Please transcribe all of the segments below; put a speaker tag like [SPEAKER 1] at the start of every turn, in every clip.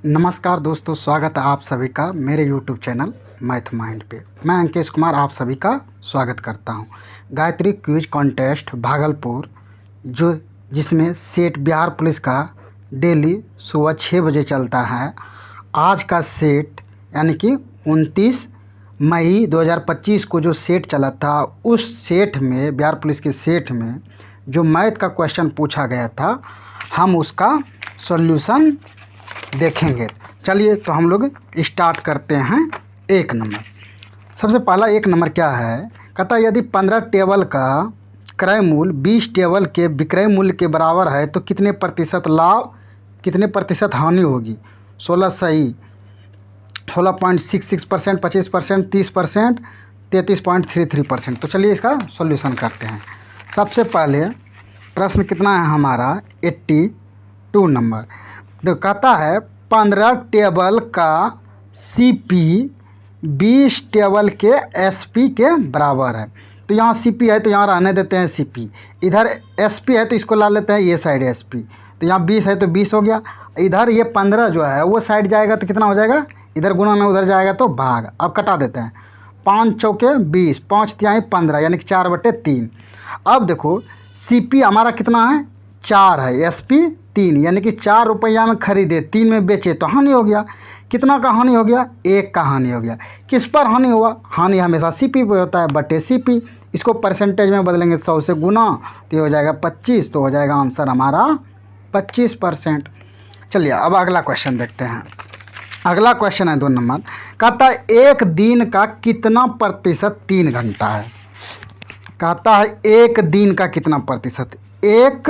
[SPEAKER 1] नमस्कार दोस्तों, स्वागत है आप सभी का मेरे यूट्यूब चैनल मैथ माइंड पे। मैं अंकेश कुमार आप सभी का स्वागत करता हूं। गायत्री क्विज कॉन्टेस्ट भागलपुर जिसमें सेट बिहार पुलिस का डेली सुबह 6 बजे चलता है। आज का सेट यानी कि 29 मई 2025 को जो सेट चला था, उस सेट में बिहार पुलिस के सेट में जो मैथ का क्वेश्चन पूछा गया था, हम उसका सॉल्यूशन देखेंगे। चलिए तो हम लोग स्टार्ट करते हैं। 1 नंबर, सबसे पहला 1 नंबर क्या है, कहता है यदि 15 टेबल का क्रय मूल्य 20 टेबल के विक्रय मूल्य के बराबर है तो कितने प्रतिशत लाभ, कितने प्रतिशत हानि होगी। 16 सही, 16.66%, 25%, 30%, 33.33%। तो चलिए इसका सॉल्यूशन करते हैं। सबसे पहले प्रश्न कितना है हमारा, 82 नंबर। तो कहता है 15 टेबल का CP 20 टेबल के SP के बराबर है। तो यहाँ CP है तो यहाँ रहने देते हैं CP, इधर SP है तो इसको ला लेते हैं ये साइड SP। तो यहाँ 20 है तो 20 हो गया, इधर ये 15 जो है वो साइड जाएगा तो कितना हो जाएगा, इधर गुणा में उधर जाएगा तो भाग। अब कटा देते हैं, 5 चौके 20, 5 तिहाई 15 यानी कि 4/3। अब देखो CP हमारा कितना है, 4 है, SP 3 यानी कि 4 रुपया में खरीदे 3 में बेचे तो हानि हो गया। कितना का हानि हो गया, 1 का हानि हो गया। किस पर हानि हुआ, हानि हमेशा CP पे होता है, बटे CP। इसको परसेंटेज में बदलेंगे 100 से गुना तो ये हो जाएगा 25, तो हो जाएगा आंसर हमारा 25%। चलिए अब अगला क्वेश्चन देखते हैं। अगला क्वेश्चन है 2 नंबर, कहता है एक दिन का कितना प्रतिशत 3 घंटा है। कहता है एक दिन का कितना प्रतिशत, एक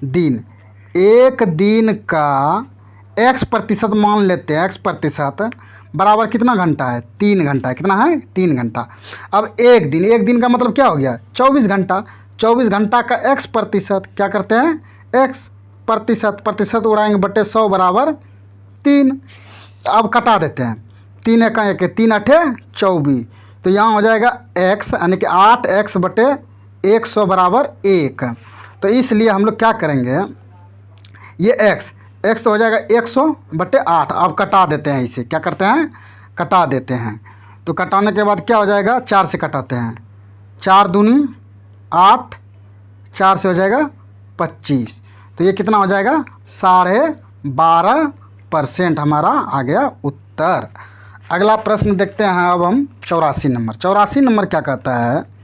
[SPEAKER 1] दिन का x प्रतिशत मान लेते हैं, x प्रतिशत बराबर कितना घंटा है, 3 घंटा है। कितना है, 3 घंटा। अब एक दिन का मतलब क्या हो गया, 24 घंटा। 24 घंटा का x प्रतिशत क्या करते हैं, x प्रतिशत उड़ाएंगे बटे 100 बराबर 3। अब कटा देते हैं, 3 एका 1, 3 अठे 24। तो यहाँ हो जाएगा x यानी कि 8x बटे 100 बराबर 1। तो इसलिए हम लोग क्या करेंगे, ये x तो हो जाएगा 100 बटे 8। अब कटा देते हैं, इसे क्या करते हैं, कटा देते हैं। तो कटाने के बाद क्या हो जाएगा, 4 से कटाते हैं, 4 दूनी 8, 4 से हो जाएगा 25। तो ये कितना हो जाएगा, 12.5% हमारा आ गया उत्तर। अगला प्रश्न देखते हैं अब हम 84 नंबर। 84 नंबर क्या कहता है,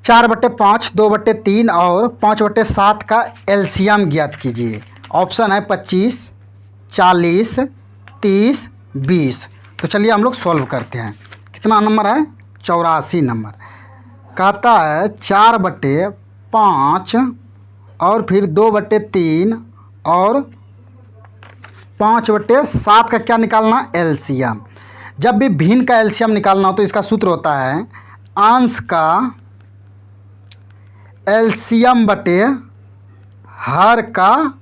[SPEAKER 1] 4/5, 2/3 और 5/7 का एलसीएम ज्ञात कीजिए। ऑप्शन है 25, 40, 30, 20। तो चलिए हम लोग सॉल्व करते हैं। कितना नंबर है, 84 नंबर। कहता है 4/5 और फिर 2/3 और 5/7 का क्या निकालना, एलसीएम। जब भी भिन्न का एलसीएम निकालना हो तो इसका सूत्र होता है अंश का एलसीएम बटे हर का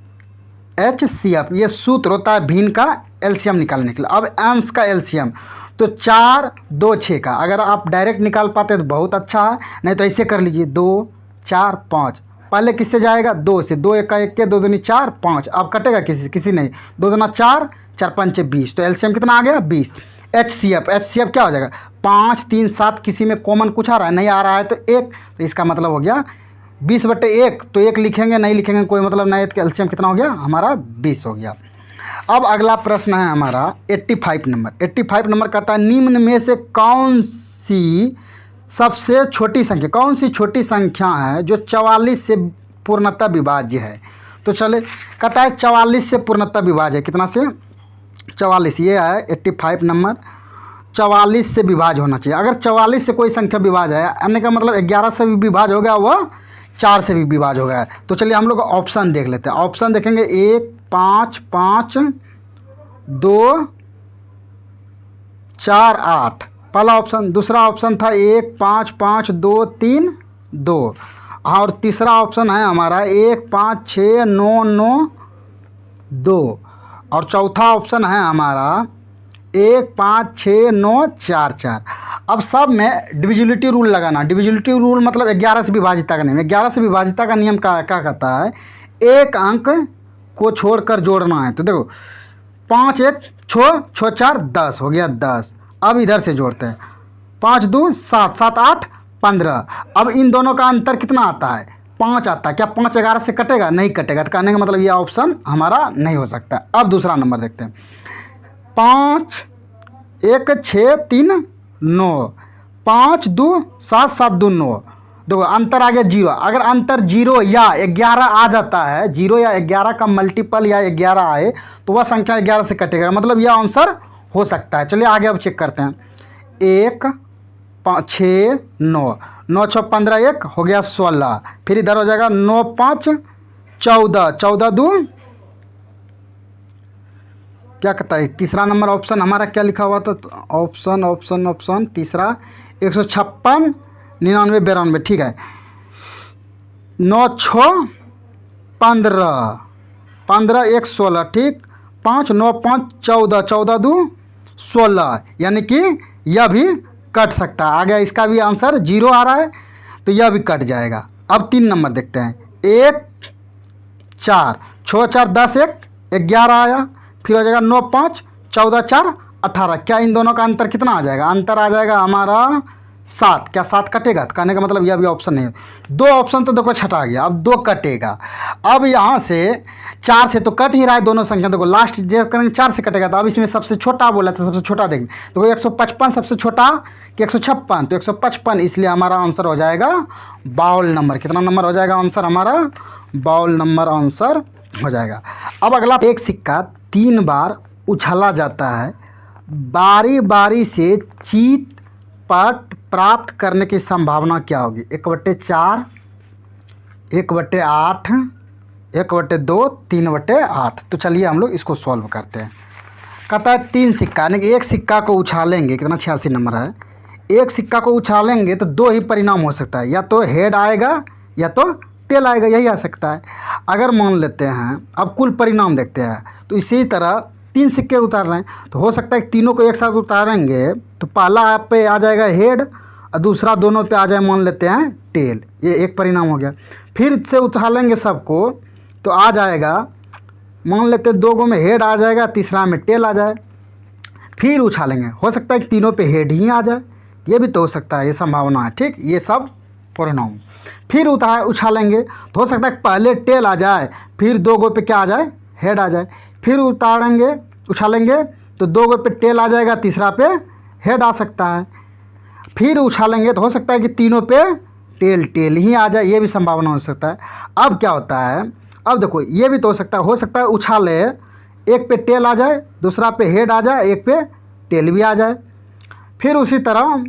[SPEAKER 1] HCF। ये सूत्र होता है भिन्न का एलसीएम निकालने के लिए। अब अंश का एलसीएम तो 4, 2, 6 का अगर आप डायरेक्ट निकाल पाते तो बहुत अच्छा है, नहीं तो ऐसे कर लीजिए 2, 4, 5। पहले किससे जाएगा, 2 से। 2 एका 1 के, 2 दूनी 4, 5। अब कटेगा किसी नहीं, 2 दूना 4, 4 पंचे 20। तो एलसीएम कितना आ गया, 20। HCF क्या हो जाएगा, 5, 3, 7। किसी में कॉमन कुछ आ रहा है, नहीं आ रहा है तो 1। तो इसका मतलब हो गया 20/1। तो 1 लिखेंगे, नहीं लिखेंगे कोई मतलब नहीं। तो एलसीएम कितना हो गया हमारा, 20 हो गया। अब अगला प्रश्न है हमारा 85 नंबर। 85 नंबर कहता है निम्न में से कौन सी सबसे छोटी संख्या, कौन सी छोटी संख्या है जो 44 से पूर्णतः विभाज्य है। तो चले, कहता है 44 से पूर्णतः विभाज्य है। कितना से, 44। ये है 85 नंबर, 44 से विभाज्य होना चाहिए। अगर 44 से कोई संख्या विभाज्य है, यानी का मतलब 11 से भी विभाज्य हो गया, वह 4 से भी विभाज्य हो गया है। तो चलिए हम लोग ऑप्शन देख लेते हैं। ऑप्शन देखेंगे 1, 5, 5, 2, 4, 8 पहला ऑप्शन। दूसरा ऑप्शन था 1, 5, 5, 2, 3, 2। और तीसरा ऑप्शन है हमारा 1, 5, 6, 9, 9, 2। और चौथा ऑप्शन है हमारा 1, 5, 6, 9, 4, 4। अब सब में डिविजिबिलिटी रूल लगाना। डिविजिबिलिटी रूल मतलब 11 से विभाजिता का नियम। 11 से विभाजिता का नियम क्या कहता है, एक अंक को छोड़कर जोड़ना है। तो देखो 5 1 6 6 4 10 हो गया 10। अब इधर से जोड़ते हैं 5 2 7 7 8 15। अब इन दोनों का अंतर कितना आता है? 5 आता है। क्या 5 11 से कटेगा? नहीं कटेगा। तो कहने का मतलब ये ऑप्शन हमारा नहीं हो सकता। अब दूसरा नंबर देखते हैं 5 1 6 3 9 5 2 7 7 2 9। देखो अंतर आ गया 0। अगर अंतर 0 या 11 आ जाता है, 0 या 11 का मल्टीपल या 11 आए तो वह संख्या 11 से कटेगा, मतलब यह आंसर हो सकता है। चलिए आगे अब चेक करते हैं 1 5 6 9 9 6 15 1 हो गया 16। फिर इधर हो जाएगा 9 5 14 14 2 क्या कहता है तीसरा नंबर ऑप्शन हमारा क्या लिखा हुआ था? ऑप्शन ऑप्शन ऑप्शन तीसरा 156 99 92। ठीक है 9 6 15 15 1 16। ठीक 5 9 5 14 14 2 16, यानी कि यह भी कट सकता है। आ गया इसका भी आंसर 0 आ रहा है तो यह भी कट जाएगा। अब 3 नंबर देखते हैं 1 4 6 4 10 1 11 आया। फिर हो जाएगा 9 5 14 4 18। क्या इन दोनों का अंतर कितना आ जाएगा? अंतर आ जाएगा हमारा 7। क्या 7 कटेगा? तो कहने का मतलब यह भी ऑप्शन नहीं है। 2 ऑप्शन तो देखो छटा गया, अब 2 कटेगा। अब यहाँ से 4 से तो कट ही रहा है दोनों संख्या। देखो लास्ट जो करेंगे 4 से कटेगा, तो अब इसमें सबसे छोटा बोला था, सबसे छोटा देखेंगे। देखो 155 सबसे छोटा कि 156? तो 155, इसलिए हमारा आंसर हो जाएगा 52 नंबर। कितना नंबर हो जाएगा आंसर हमारा? 52 नंबर आंसर हो जाएगा। अब अगला, एक सिक्का 3 बार उछाला जाता है, बारी बारी से जीत पट प्राप्त करने की संभावना क्या होगी? 1/4 1/8 1/2 3/8। तो चलिए हम लोग इसको सॉल्व करते हैं। कहता है 3 सिक्का, यानी कि एक सिक्का को उछालेंगे, कितना 86 नंबर है। एक सिक्का को उछालेंगे तो 2 ही परिणाम हो सकता है, या तो हेड आएगा या तो टेल आएगा, यही आ सकता है। अगर मान लेते हैं, अब कुल परिणाम देखते हैं, तो इसी तरह 3 सिक्के उतार रहे हैं तो हो सकता है कि तीनों को एक साथ उतारेंगे तो पहला पे आ जाएगा हेड और दूसरा दोनों पे आ जाए, मान लेते हैं टेल। ये एक परिणाम हो गया। फिर से उछालेंगे सबको तो आ जाएगा, मान लेते हैं 2 गो में हेड आ जाएगा, तीसरा में टेल आ जाए। फिर उछालेंगे, हो सकता है कि तीनों पे हेड ही आ जाए, ये भी तो हो सकता है, ये संभावना है। ठीक, ये सब परिणाम। फिर उछालेंगे तो हो सकता है कि पहले टेल आ जाए, फिर 2 गो पे क्या आ जाए? हेड आ जाए। फिर उछालेंगे तो 2 गो पे टेल आ जाएगा, तीसरा पे हेड आ सकता है। फिर उछालेंगे तो हो सकता है कि तीनों पे टेल ही आ जाए, ये भी संभावना हो सकता है। अब क्या होता है, अब देखो ये भी तो हो सकता है उछाले, एक पे टेल आ जाए, दूसरा पे हेड आ जाए, एक पे टेल भी आ जाए। फिर उसी तरह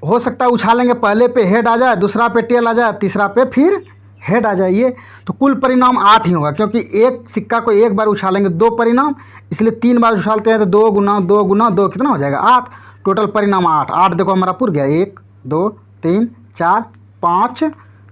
[SPEAKER 1] हो सकता है उछालेंगे, पहले पे हेड आ जाए, दूसरा पे टेल आ जाए, तीसरा पे फिर हेड आ जाए। ये तो कुल परिणाम 8 ही होगा, क्योंकि एक सिक्का को एक बार उछालेंगे 2 परिणाम, इसलिए 3 बार उछालते हैं तो 2 गुना 2 गुना 2 कितना हो जाएगा? 8। टोटल परिणाम 8। 8 देखो हमारा पूरा गया, 1 2 3 4 5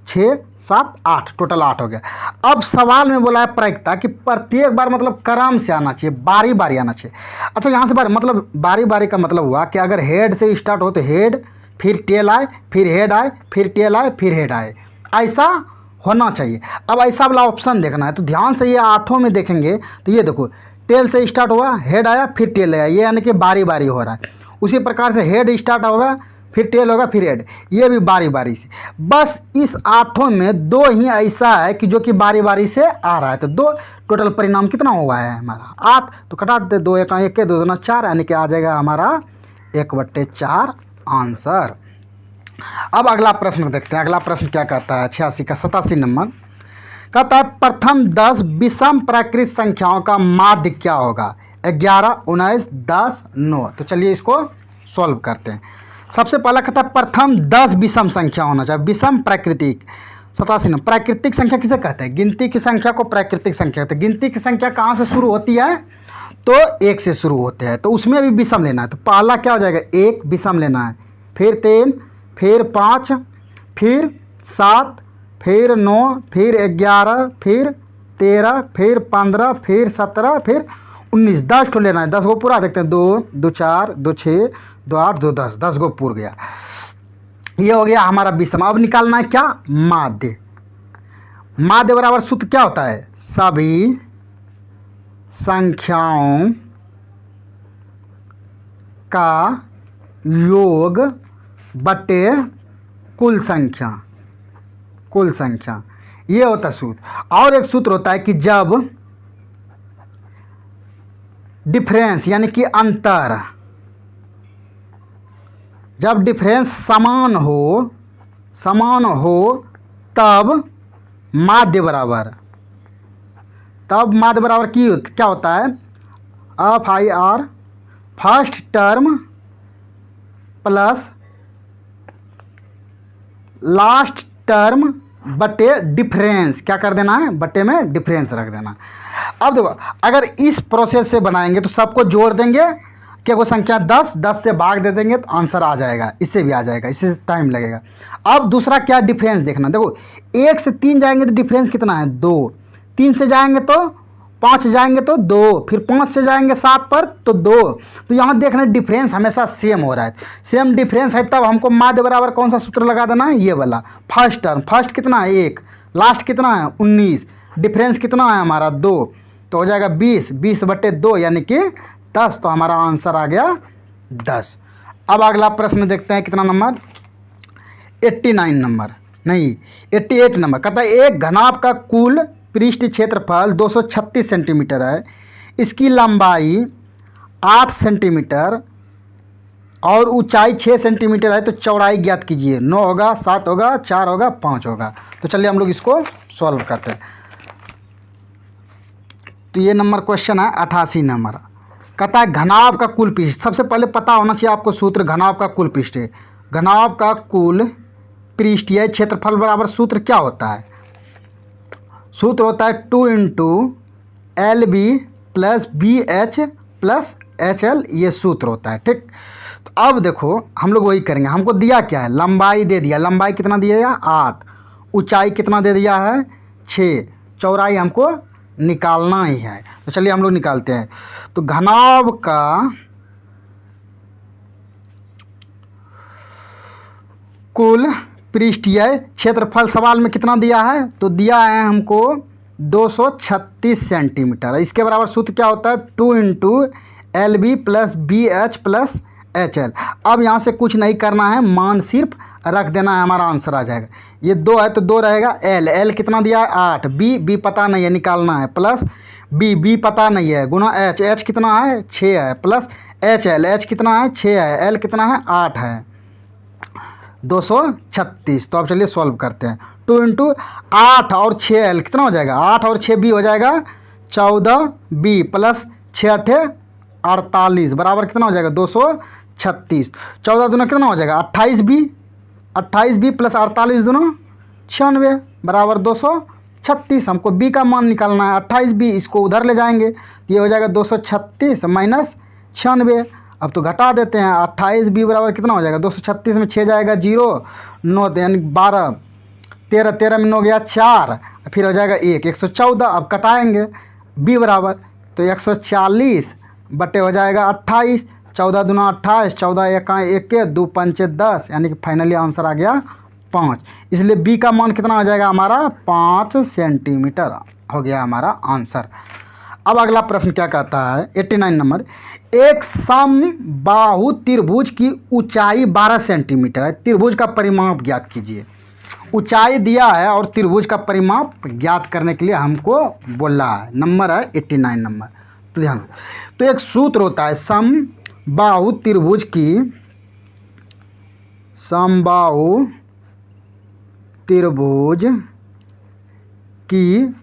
[SPEAKER 1] 6 7 8, टोटल 8 हो गया। अब सवाल में बोला है प्रायिकता कि प्रत्येक बार मतलब क्रम से आना चाहिए, बारी बारी आना चाहिए। अच्छा यहाँ से मतलब बारी बारी का मतलब हुआ कि अगर हेड से स्टार्ट हो तो हेड, फिर टेल आए, फिर हेड आए, फिर टेल आए, फिर हेड आए, ऐसा होना चाहिए। अब ऐसा वाला ऑप्शन देखना है तो ध्यान से ये 8 में देखेंगे तो ये देखो टेल से स्टार्ट हुआ, हेड आया, फिर टेल आया, ये यानी कि बारी बारी हो रहा है। उसी प्रकार से हेड स्टार्ट होगा, फिर टेल होगा, फिर हेड, ये भी बारी बारी से। बस इस 8 में 2 ही ऐसा है कि जो कि बारी बारी से आ रहा है। तो 2 टोटल परिणाम कितना हुआ है हमारा? 8। तो कटा देते 2 1 1 2 2 4, यानी कि आ जाएगा हमारा 1/4 आंसर। अब अगला प्रश्न देखते हैं। अगला प्रश्न क्या कहता है? 86 का 87 नंबर कहता है प्रथम 10 विषम प्राकृत संख्याओं का माध्य क्या होगा? 11 19 10 9। तो चलिए इसको सॉल्व करते हैं। सबसे पहला कहता है प्रथम 10 विषम संख्या होना चाहिए, विषम प्राकृतिक। 87 नंबर, प्राकृतिक संख्या किसे कहते हैं? गिनती की संख्या को प्राकृतिक संख्या कहते हैं। गिनती की संख्या कहाँ से शुरू होती है? तो 1 से शुरू होते हैं, तो उसमें भी विषम लेना है। तो पहला क्या हो जाएगा? 1 विषम लेना है, फिर 3, फिर 5, फिर 7, फिर 9, फिर 11, फिर 13, फिर 15, फिर 17, फिर 19, 10 ठो लेना है। 10 गो पूरा देखते हैं, 2 2 4 2 6 2 8 2 10, 10 गो पूर गया। ये हो गया हमारा विषम। अब निकालना है क्या? माध्य। माध्य बराबर सूत्र क्या होता है? सभी संख्याओं का योग बटे कुल संख्या, कुल संख्या, ये होता है सूत्र। और एक सूत्र होता है कि जब डिफरेंस यानी कि अंतर, जब डिफरेंस समान हो तब माध्य बराबर, क्या होता है? F I R first term plus last term बटे डिफरेंस, क्या कर देना है? बटे में डिफरेंस रख देना। अब देखो, अगर इस प्रोसेस से बनाएंगे तो सबको जोड़ देंगे, क्या वो संख्या 10 से भाग दे देंगे तो आंसर आ जाएगा। इससे भी आ जाएगा, इससे टाइम लगेगा। अब दूसरा क्या डिफरेंस देखना। देखो 1 से 3 जाएंगे तो डिफरेंस कितना है? 2। 3 से जाएंगे तो 5 जाएंगे तो 2, फिर 5 से जाएंगे 7 पर तो 2। तो यहाँ देखना डिफरेंस हमेशा सेम हो रहा है। सेम डिफरेंस है तब हमको माध्य बराबर कौन सा सूत्र लगा देना है? ये वाला। फर्स्ट टर्म, फर्स्ट कितना है? 1, लास्ट कितना है? 19, डिफरेंस कितना है हमारा? 2, तो हो जाएगा 20 बटे 2 यानी कि 10। तो हमारा आंसर आ गया 10। अब अगला प्रश्न देखते हैं, कितना नंबर? 89 नंबर, नहीं 88 नंबर। कहता है एक घनाभ का कुल पृष्ठ क्षेत्रफल 236 सेंटीमीटर है, इसकी लंबाई 8 सेंटीमीटर और ऊंचाई 6 सेंटीमीटर है, तो चौड़ाई ज्ञात कीजिए। 9 होगा, 7 होगा, 4 होगा, 5 होगा। तो चलिए हम लोग इसको सॉल्व करते हैं। तो ये नंबर क्वेश्चन है 88 नंबर। कहता है घनाभ का कुल पृष्ठ, सबसे पहले पता होना चाहिए आपको सूत्र घनाभ का कुल पृष्ठ है। घनाभ का कुल पृष्ठीय क्षेत्रफल बराबर सूत्र क्या होता है? सूत्र होता है 2 into LB plus BH plus HL, ये सूत्र होता है। ठीक, तो अब देखो हम लोग वही करेंगे। हमको दिया क्या है? लंबाई दे दिया। लंबाई कितना दिया है? 8। ऊंचाई कितना दे दिया है? 6। चौड़ाई हमको निकालना ही है, तो चलिए हम लोग निकालते हैं। तो घनाभ का कुल पृष्ठीय क्षेत्रफल सवाल में कितना दिया है? तो दिया है हमको 236 सेंटीमीटर। इसके बराबर सूत्र क्या होता है? 2 into LB plus BH plus HL। अब यहाँ से कुछ नहीं करना है, मान सिर्फ रख देना है, हमारा आंसर आ जाएगा। ये 2 है तो 2 रहेगा। L कितना दिया है? 8। B पता नहीं है, निकालना है, प्लस B पता नहीं है, गुना H कितना है? 6 है, प्लस HL कितना है? 6 है, L कितना है? 8 है। 236। तो अब चलिए सॉल्व करते हैं। 2 इंटू 8 और 6L कितना हो जाएगा? 8 और 6B हो जाएगा 14B प्लस 6 8 48 बराबर कितना हो जाएगा? 236। 14 दूना कितना हो जाएगा? 28B प्लस 48 दूना 96 बराबर 236। हमको B का मान निकालना है। 28B इसको उधर ले जाएंगे, ये हो जाएगा 236 माइनस 96। अब तो घटा देते हैं। 28B बराबर कितना हो जाएगा? 236 में 6 जाएगा 0, 9 यानी 12, 13 में 9 गया 4, फिर हो जाएगा 1, 114। अब कटाएंगे B बराबर, तो 140 बटे हो जाएगा 28। 14 दूना 28, 14 1 2 5 10, यानी कि फाइनली आंसर आ गया 5। इसलिए B का मान कितना हो जाएगा हमारा? 5 सेंटीमीटर हो गया हमारा आंसर। अब अगला प्रश्न क्या कहता है? 89 नंबर। एक समबाहु त्रिभुज की ऊंचाई 12 सेंटीमीटर है, त्रिभुज का परिमाप ज्ञात कीजिए। ऊंचाई दिया है और त्रिभुज का परिमाप ज्ञात करने के लिए हमको बोला है। नंबर है 89 नंबर। तो ध्यान, तो एक सूत्र होता है समबाहु त्रिभुज की, समबाहु त्रिभुज की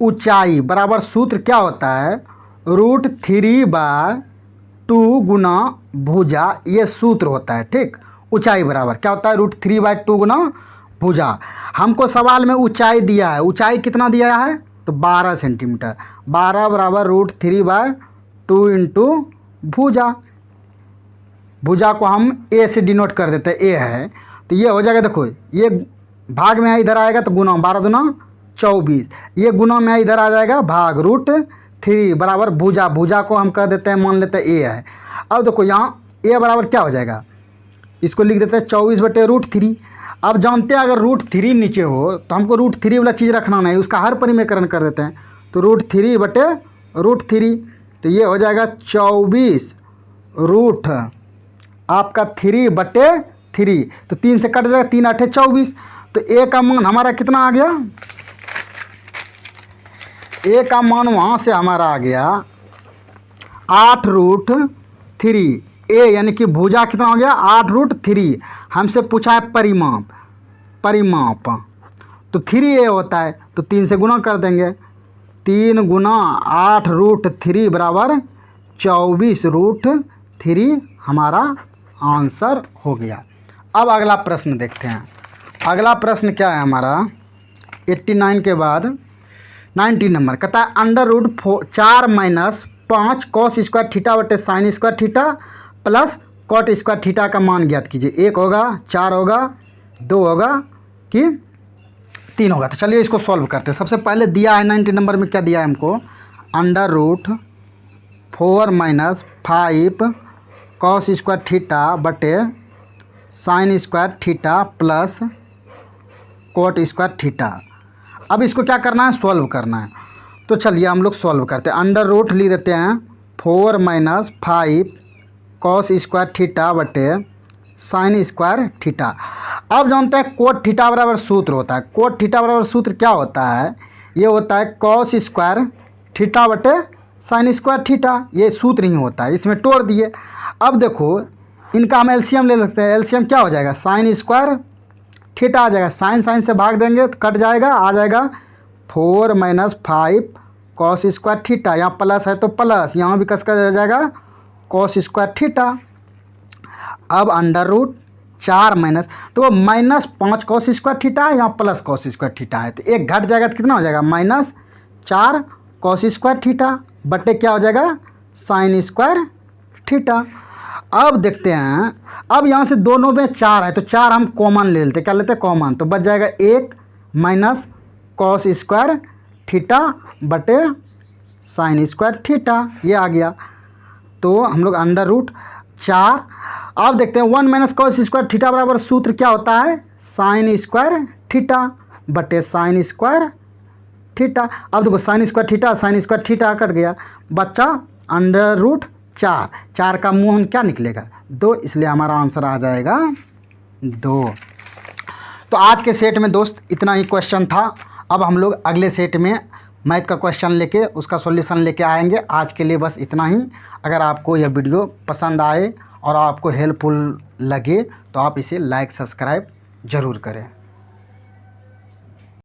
[SPEAKER 1] ऊंचाई बराबर सूत्र क्या होता है? √3/2 गुना भुजा, ये सूत्र होता है। ठीक, ऊंचाई बराबर क्या होता है? √3/2 गुना भुजा। हमको सवाल में ऊंचाई दिया है, ऊंचाई कितना दिया है? तो 12 सेंटीमीटर। 12 बराबर √3/2 इंटू भुजा। भुजा को हम A से डिनोट कर देते हैं, A है, तो ये हो जाएगा। देखो ये भाग में है, इधर आएगा तो गुना, 12 दूना 24, ये गुना में इधर आ जाएगा भाग, √3 बराबर भुजा। भुजा को हम कह देते हैं, मान लेते हैं A है। अब देखो यहाँ A बराबर क्या हो जाएगा? इसको लिख देते हैं 24 बटे √3। अब जानते हैं अगर √3 नीचे हो तो हमको √3 वाला चीज़ रखना नहीं, उसका हर परिमेयकरण कर देते हैं। तो √3 बटे √3, तो ये हो जाएगा 24 रूट आपका 3 बटे 3, तो 3 से कट जाएगा, 3 8 24। तो ए का मान हमारा कितना आ गया, ए का मान वहाँ से हमारा आ गया 8√3। ए यानी कि भुजा कितना हो गया 8√3। हमसे पूछा है परिमाप, तो 3a होता है, तो 3 से गुना कर देंगे। 3 गुना 8√3 बराबर 24√3 हमारा आंसर हो गया। अब अगला प्रश्न देखते हैं। अगला प्रश्न क्या है हमारा 89 के बाद 90 नंबर, कहता है √4 - 5 cos स्क्वायर थीटा बटे sine square theta plus cot square theta का मान ज्ञात कीजिए। 1 होगा, 4 होगा, 2 होगा कि 3 होगा। तो चलिए इसको सॉल्व करते हैं। सबसे पहले दिया है 90 नंबर में, क्या दिया है हमको, √4 - 5 cos स्क्वायर थीटा बटे sine square theta plus cot square theta. अब इसको क्या करना है, सॉल्व करना है। तो चलिए हम लोग सॉल्व करते हैं। √ लिख देते हैं 4 - 5 cos स्क्वायर थीटा बटे साइन स्क्वायर थीटा। अब जानते हैं कोट थीटा बराबर सूत्र होता है। कोट थीटा बराबर सूत्र क्या होता है, ये होता है cos स्क्वायर थीटा बटे साइन स्क्वायर थीटा। ये सूत्र ही होता है, इसमें तोड़ दिए। अब देखो इनका हम एलसीएम ले सकते हैं। एलसीएम क्या हो जाएगा, साइन स्क्वायर थीटा आ जाएगा, साइन से भाग देंगे तो कट जाएगा, आ जाएगा 4 - 5 cos स्क्वायर थीटा। यहाँ प्लस है तो प्लस, यहाँ भी कस कर जाएगा cos स्क्वायर थीटा। अब √4 तो वो -5 cos स्क्वायर थीटा है, यहाँ प्लस cos स्क्वायर थीटा है, तो एक घट जाएगा तो कितना हो जाएगा -4 cos स्क्वायर थीटा बटे क्या हो जाएगा साइन स्क्वायर थीटा। अब देखते हैं, अब यहाँ से दोनों में 4 है तो 4 हम कॉमन ले लेते हैं। क्या लेते हैं, कॉमन, तो बच जाएगा 1 - cos स्क्वायर थीटा बटे साइन स्क्वायर थीटा, ये आ गया। तो हम लोग √4। अब देखते हैं 1 - cos स्क्वायर थीटा बराबर सूत्र क्या होता है, साइन स्क्वायर थीटा बटे साइन स्क्वायर थीटा। अब देखो sign square theta sine square theta cut गया, बच्चा √4। 4 का मुँह क्या निकलेगा 2, इसलिए हमारा आंसर आ जाएगा 2। तो आज के सेट में दोस्त इतना ही क्वेश्चन था। अब हम लोग अगले सेट में मैथ का क्वेश्चन लेके उसका सॉल्यूशन लेके आएंगे। आज के लिए बस इतना ही। अगर आपको यह वीडियो पसंद आए और आपको हेल्पफुल लगे तो आप इसे लाइक सब्सक्राइब ज़रूर करें।